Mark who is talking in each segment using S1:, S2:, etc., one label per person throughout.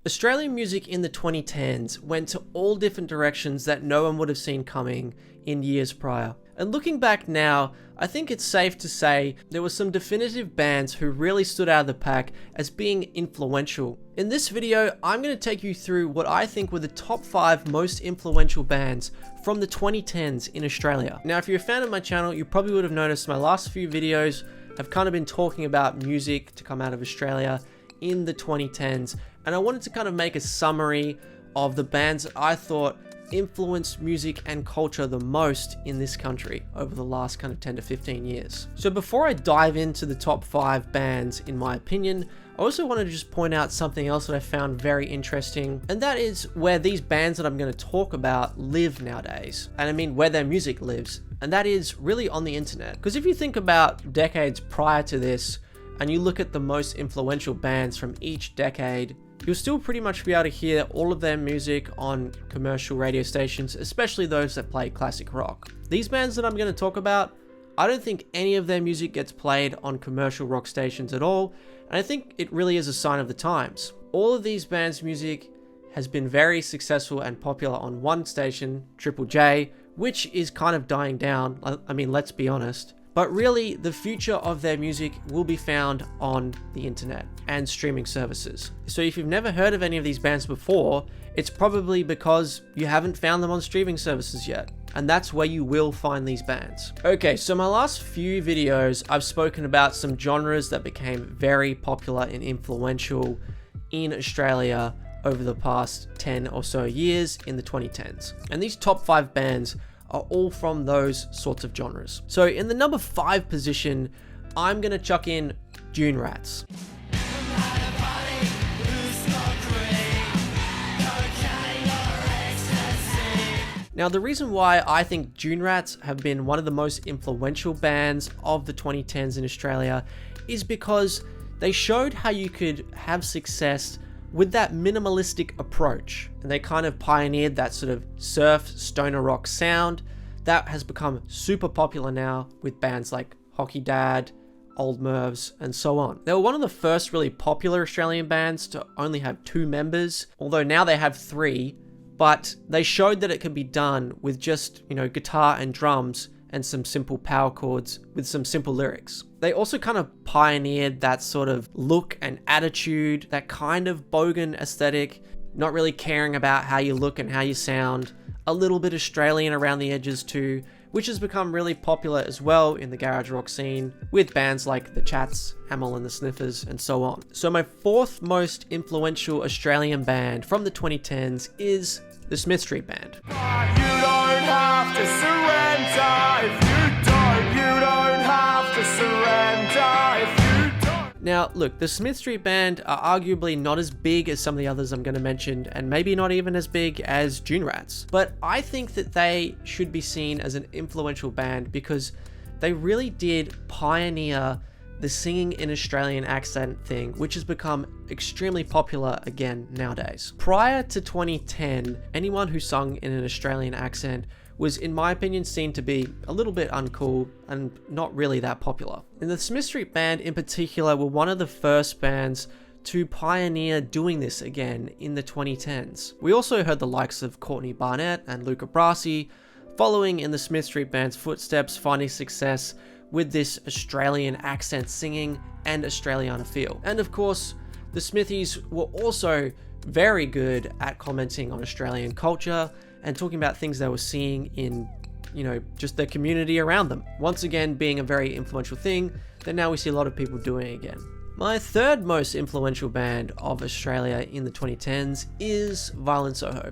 S1: Australian music in the 2010s went to all different directions that no one would have seen coming in years prior. And looking back now, I think it's safe to say there were some definitive bands who really stood out of the pack as being influential. In this video, I'm going to take you through what I think were the top 5 most influential bands from the 2010s in Australia. Now, if you're a fan of my channel, you probably would have noticed my last few videos have kind of been talking about music to come out of Australia in the 2010s, and I wanted to kind of make a summary of the bands that I thought influenced music and culture the most in this country over the last kind of 10 to 15 years. So before I dive into the top 5 bands in my opinion, I also wanted to just point out something else that I found very interesting, and that is where these bands that I'm going to talk about live nowadays. And I mean where their music lives, and that is really on the internet. Because if you think about decades prior to this, and you look at the most influential bands from each decade, you'll still pretty much be able to hear all of their music on commercial radio stations, especially those that play classic rock. These bands that I'm going to talk about, I don't think any of their music gets played on commercial rock stations at all, and I think it really is a sign of the times. All of these bands' music has been very successful and popular on one station, Triple J, which is kind of dying down. I mean, let's be honest. But really, the future of their music will be found on the internet and streaming services. So if you've never heard of any of these bands before, it's probably because you haven't found them on streaming services yet. And that's where you will find these bands. Okay, so my last few videos, I've spoken about some genres that became very popular and influential in Australia over the past 10 or so years in the 2010s. And these top 5 bands are all from those sorts of genres. So in the number 5 position, I'm gonna chuck in Dune Rats. Now, the reason why I think Dune Rats have been one of the most influential bands of the 2010s in Australia is because they showed how you could have success with that minimalistic approach, and they kind of pioneered that sort of surf stoner rock sound that has become super popular now with bands like Hockey Dad, Old Mervs, and so on. They were one of the first really popular Australian bands to only have 2 members, although now they have 3, but they showed that it could be done with just, guitar and drums and some simple power chords with some simple lyrics. They also kind of pioneered that sort of look and attitude, that kind of bogan aesthetic, not really caring about how you look and how you sound, a little bit Australian around the edges too, which has become really popular as well in the garage rock scene with bands like The Chats, Amyl and the Sniffers, and so on. So my 4th most influential Australian band from the 2010s is the Smith Street Band. You don't have to surrender if you don't have to surrender if you don't. Now, look, the Smith Street Band are arguably not as big as some of the others I'm going to mention, and maybe not even as big as Dune Rats, but I think that they should be seen as an influential band because they really did pioneer the singing in Australian accent thing, which has become extremely popular again nowadays. Prior to 2010, anyone who sung in an Australian accent was, in my opinion, seen to be a little bit uncool and not really that popular. And the Smith Street Band in particular were one of the first bands to pioneer doing this again in the 2010s. We also heard the likes of Courtney Barnett and Luca Brasi following in the Smith Street Band's footsteps, finding success with this Australian accent singing and Australiana feel. And of course, the Smithies were also very good at commenting on Australian culture and talking about things they were seeing in, just their community around them. Once again, being a very influential thing that now we see a lot of people doing again. My 3rd most influential band of Australia in the 2010s is Violent Soho.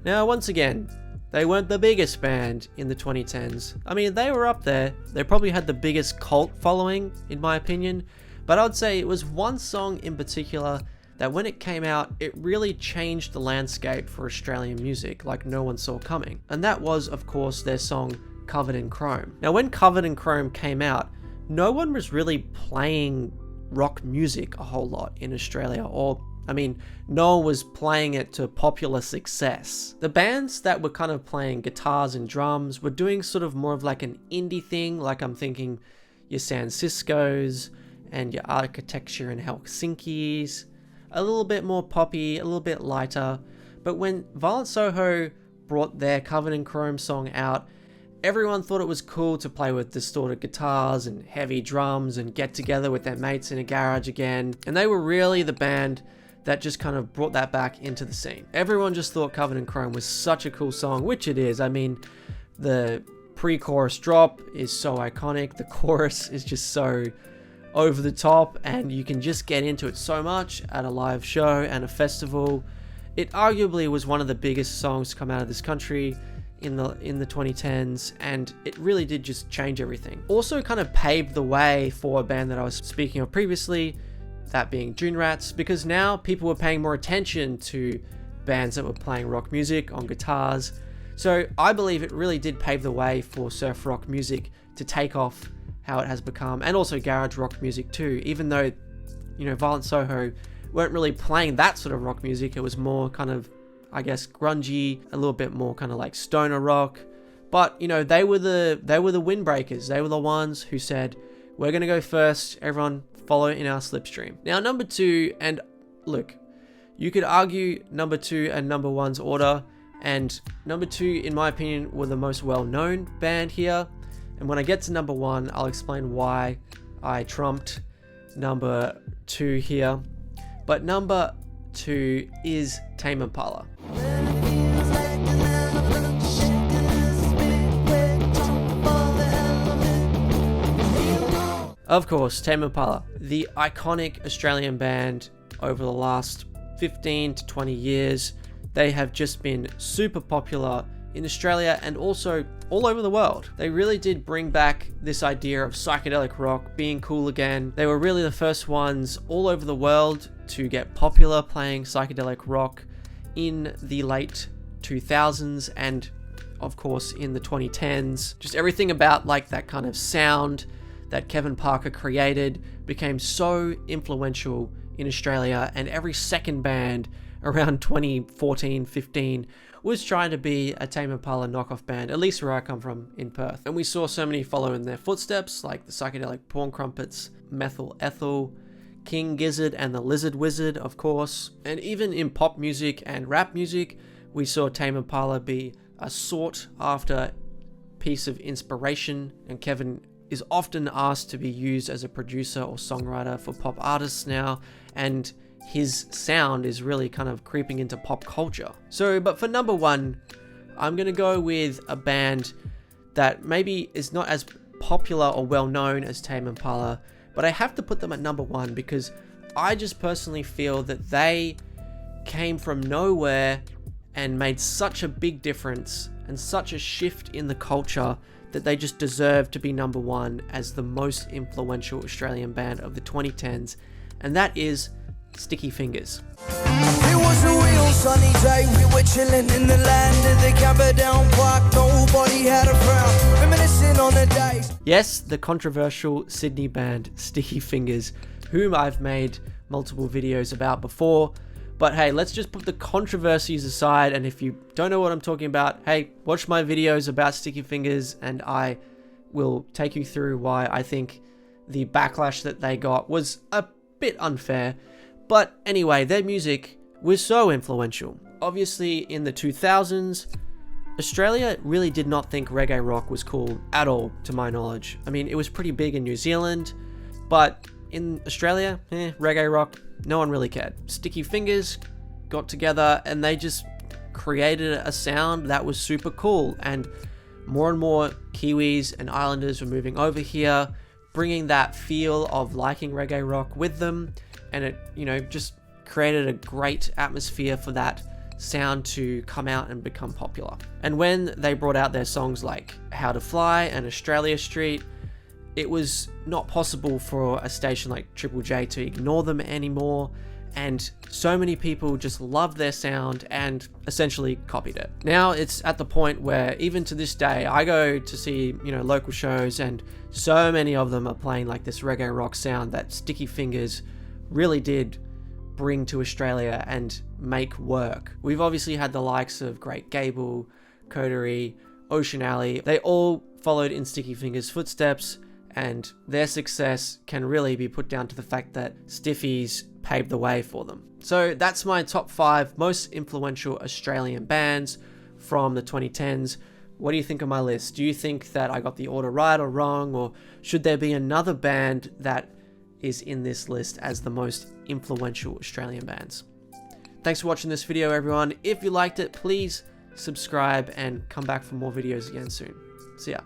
S1: Now, once again, they weren't the biggest band in the 2010s. I mean, they were up there. They probably had the biggest cult following, in my opinion. But I'd say it was one song in particular that when it came out, it really changed the landscape for Australian music like no one saw coming. And that was, of course, their song Covered in Chrome. Now, when Covered in Chrome came out, no one was really playing rock music a whole lot in Australia, or I mean, no one was playing it to popular success. The bands that were kind of playing guitars and drums were doing sort of more of like an indie thing, like I'm thinking your San Cisco's and your Architecture and Helsinki's, a little bit more poppy, a little bit lighter. But when Violent Soho brought their Covered in Chrome song out, everyone thought it was cool to play with distorted guitars and heavy drums and get together with their mates in a garage again. And they were really the band that just kind of brought that back into the scene. Everyone just thought Covered in Chrome was such a cool song, which it is. I mean, the pre-chorus drop is so iconic. The chorus is just so over the top, and you can just get into it so much at a live show and a festival. It arguably was one of the biggest songs to come out of this country in the 2010s, and it really did just change everything. Also kind of paved the way for a band that I was speaking of previously, that being June Rats, because now people were paying more attention to bands that were playing rock music on guitars. So I believe it really did pave the way for surf rock music to take off how it has become, and also garage rock music too. Even though, you know, Violent Soho weren't really playing that sort of rock music, it was more kind of, I guess, grungy, a little bit more kind of like stoner rock. But, you know, they were the windbreakers. They were the ones who said, we're going to go first, everyone follow in our slipstream. Now, number 2, and look, you could argue number 2 and number 1's order, and number 2, in my opinion, were the most well-known band here. And when I get to number 1, I'll explain why I trumped number 2 here. But number 2 is Tame Impala. Of course, Tame Impala, the iconic Australian band over the last 15 to 20 years. They have just been super popular in Australia and also all over the world. They really did bring back this idea of psychedelic rock being cool again. They were really the first ones all over the world to get popular playing psychedelic rock in the late 2000s and of course in the 2010s. Just everything about like that kind of sound that Kevin Parker created became so influential in Australia, and every second band around 2014-15 was trying to be a Tame Impala knockoff band, at least where I come from in Perth. And we saw so many follow in their footsteps, like the Psychedelic Porn Crumpets, Methyl Ethel, King Gizzard and the Lizard Wizard, of course. And even in pop music and rap music, we saw Tame Impala be a sought after piece of inspiration, and Kevin is often asked to be used as a producer or songwriter for pop artists now, and his sound is really kind of creeping into pop culture. So, but for number 1, I'm gonna go with a band that maybe is not as popular or well known as Tame Impala, but I have to put them at number 1 because I just personally feel that they came from nowhere and made such a big difference and such a shift in the culture that they just deserve to be number 1 as the most influential Australian band of the 2010s, and that is Sticky Fingers.
S2: It was a real sunny day, we were chilling in the land of the Camperdown Park, nobody had a frown, reminiscing on the days.
S1: Yes, the controversial Sydney band Sticky Fingers, whom I've made multiple videos about before. But hey, let's just put the controversies aside, and if you don't know what I'm talking about, hey, watch my videos about Sticky Fingers and I will take you through why I think the backlash that they got was a bit unfair. But anyway, their music was so influential. Obviously, in the 2000s, Australia really did not think reggae rock was cool at all, to my knowledge. I mean, it was pretty big in New Zealand, but in Australia, reggae rock, no one really cared. Sticky Fingers got together and they just created a sound that was super cool, and more Kiwis and Islanders were moving over here, bringing that feel of liking reggae rock with them, and it, you know, just created a great atmosphere for that sound to come out and become popular. And when they brought out their songs like How to Fly and Australia Street, it was not possible for a station like Triple J to ignore them anymore, and so many people just loved their sound and essentially copied it. Now it's at the point where even to this day, I go to see, you know, local shows, and so many of them are playing like this reggae rock sound that Sticky Fingers really did bring to Australia and make work. We've obviously had the likes of Great Gable, Coterie, Ocean Alley. They all followed in Sticky Fingers' footsteps, and their success can really be put down to the fact that Stiffies paved the way for them. So that's my top 5 most influential Australian bands from the 2010s. What do you think of my list? Do you think that I got the order right or wrong, or should there be another band that is in this list as the most influential Australian bands? Thanks for watching this video, everyone. If you liked it, please subscribe and come back for more videos again soon. See ya.